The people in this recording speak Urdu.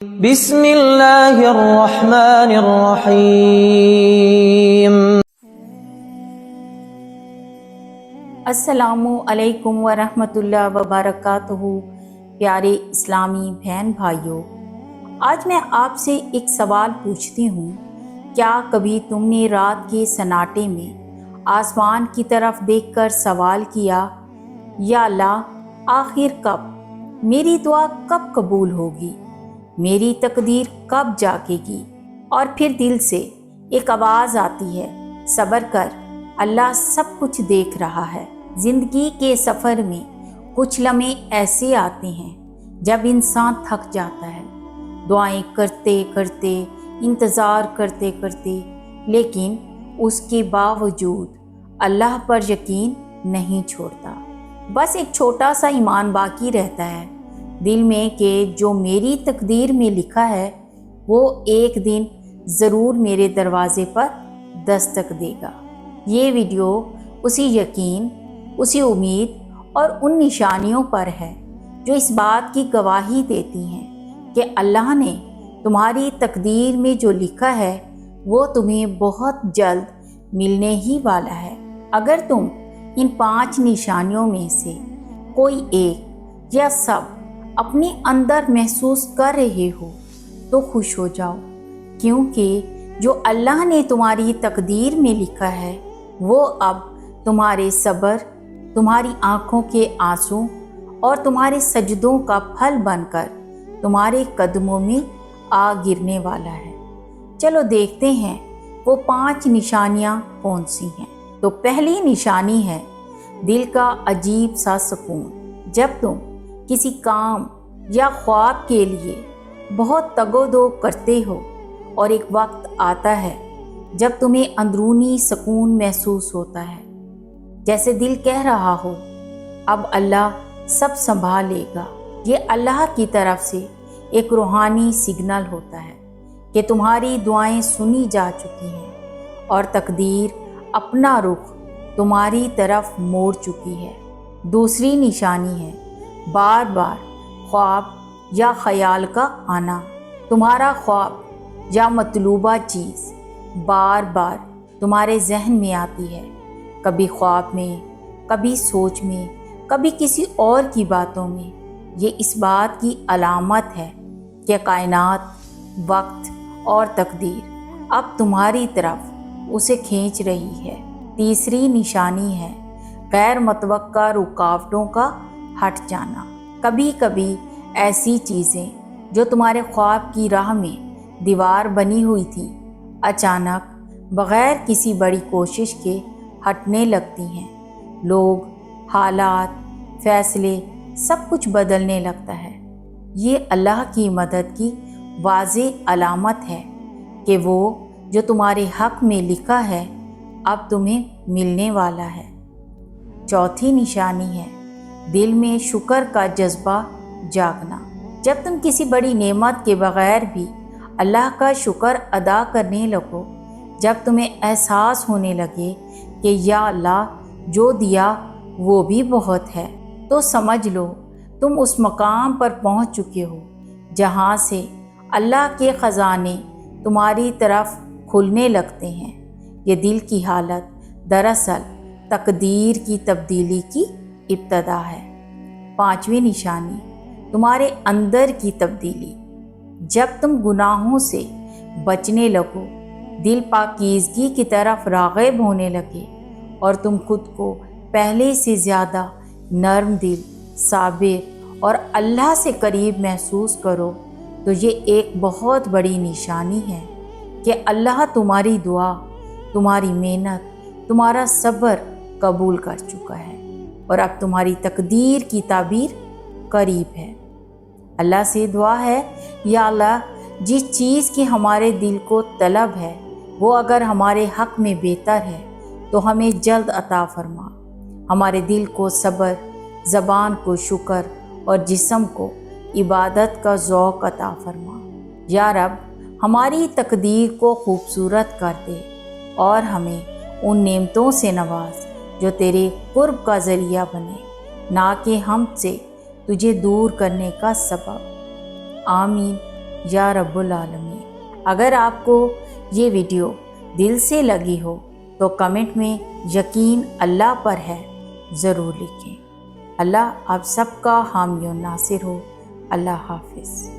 بسم اللہ الرحمن الرحیم۔ السلام علیکم ورحمۃ اللہ وبرکاتہ۔ پیارے اسلامی بہن بھائیوں، آج میں آپ سے ایک سوال پوچھتی ہوں، کیا کبھی تم نے رات کے سناٹے میں آسمان کی طرف دیکھ کر سوال کیا، یا اللہ آخر کب میری دعا کب قبول ہوگی، میری تقدیر کب جاگے گی؟ اور پھر دل سے ایک آواز آتی ہے، صبر کر، اللہ سب کچھ دیکھ رہا ہے۔ زندگی کے سفر میں کچھ لمحے ایسے آتے ہیں جب انسان تھک جاتا ہے، دعائیں کرتے کرتے، انتظار کرتے کرتے، لیکن اس کے باوجود اللہ پر یقین نہیں چھوڑتا۔ بس ایک چھوٹا سا ایمان باقی رہتا ہے دل میں کہ جو میری تقدیر میں لکھا ہے وہ ایک دن ضرور میرے دروازے پر دستک دے گا۔ یہ ویڈیو اسی یقین، اسی امید اور ان نشانیوں پر ہے جو اس بات کی گواہی دیتی ہیں کہ اللہ نے تمہاری تقدیر میں جو لکھا ہے وہ تمہیں بہت جلد ملنے ہی والا ہے۔ اگر تم ان 5 نشانیوں میں سے کوئی ایک یا سب اپنے اندر محسوس کر رہے ہو تو خوش ہو جاؤ، کیونکہ جو اللہ نے تمہاری تقدیر میں لکھا ہے وہ اب تمہارے صبر، تمہاری آنکھوں کے آنسو اور تمہارے سجدوں کا پھل بن کر تمہارے قدموں میں آ گرنے والا ہے۔ چلو دیکھتے ہیں وہ 5 نشانیاں کون سی ہیں۔ تو پہلی نشانی ہے دل کا عجیب سا سکون۔ جب تم کسی کام یا خواب کے لیے بہت تگ و دو کرتے ہو اور ایک وقت آتا ہے جب تمہیں اندرونی سکون محسوس ہوتا ہے، جیسے دل کہہ رہا ہو اب اللہ سب سنبھال لے گا، یہ اللہ کی طرف سے ایک روحانی سگنل ہوتا ہے کہ تمہاری دعائیں سنی جا چکی ہیں اور تقدیر اپنا رخ تمہاری طرف موڑ چکی ہے۔ دوسری نشانی ہے بار بار خواب یا خیال کا آنا۔ تمہارا خواب یا مطلوبہ چیز بار بار تمہارے ذہن میں آتی ہے، کبھی خواب میں، کبھی سوچ میں، کبھی کسی اور کی باتوں میں۔ یہ اس بات کی علامت ہے کہ کائنات، وقت اور تقدیر اب تمہاری طرف اسے کھینچ رہی ہے۔ تیسری نشانی ہے غیر متوقع رکاوٹوں کا ہٹ جانا۔ کبھی کبھی ایسی چیزیں جو تمہارے خواب کی راہ میں دیوار بنی ہوئی تھی اچانک بغیر کسی بڑی کوشش کے ہٹنے لگتی ہیں۔ لوگ، حالات، فیصلے، سب کچھ بدلنے لگتا ہے۔ یہ اللہ کی مدد کی واضح علامت ہے کہ وہ جو تمہارے حق میں لکھا ہے اب تمہیں ملنے والا ہے۔ چوتھی نشانی ہے دل میں شکر کا جذبہ جاگنا۔ جب تم کسی بڑی نعمت کے بغیر بھی اللہ کا شکر ادا کرنے لگو، جب تمہیں احساس ہونے لگے کہ یا اللہ جو دیا وہ بھی بہت ہے، تو سمجھ لو تم اس مقام پر پہنچ چکے ہو جہاں سے اللہ کے خزانے تمہاری طرف کھلنے لگتے ہیں۔ یہ دل کی حالت دراصل تقدیر کی تبدیلی کی ابتدا ہے۔ پانچویں نشانی تمہارے اندر کی تبدیلی۔ جب تم گناہوں سے بچنے لگو، دل پاکیزگی کی طرف راغب ہونے لگے اور تم خود کو پہلے سے زیادہ نرم دل، صابر اور اللہ سے قریب محسوس کرو، تو یہ ایک بہت بڑی نشانی ہے کہ اللہ تمہاری دعا، تمہاری محنت، تمہارا صبر قبول کر چکا ہے اور اب تمہاری تقدیر کی تعبیر قریب ہے۔ اللہ سے دعا ہے، یا اللہ جس چیز کی ہمارے دل کو طلب ہے وہ اگر ہمارے حق میں بہتر ہے تو ہمیں جلد عطا فرما۔ ہمارے دل کو صبر، زبان کو شکر اور جسم کو عبادت کا ذوق عطا فرما۔ یا رب ہماری تقدیر کو خوبصورت کر دے اور ہمیں ان نعمتوں سے نواز جو تیرے قرب کا ذریعہ بنے، نہ کہ ہم سے تجھے دور کرنے کا سبب۔ آمین۔ یا رب العالمین۔ اگر آپ کو یہ ویڈیو دل سے لگی ہو تو کمنٹ میں یقین اللہ پر ہے ضرور لکھیں۔ اللہ آپ سب کا حامی و ناصر ہو۔ اللہ حافظ۔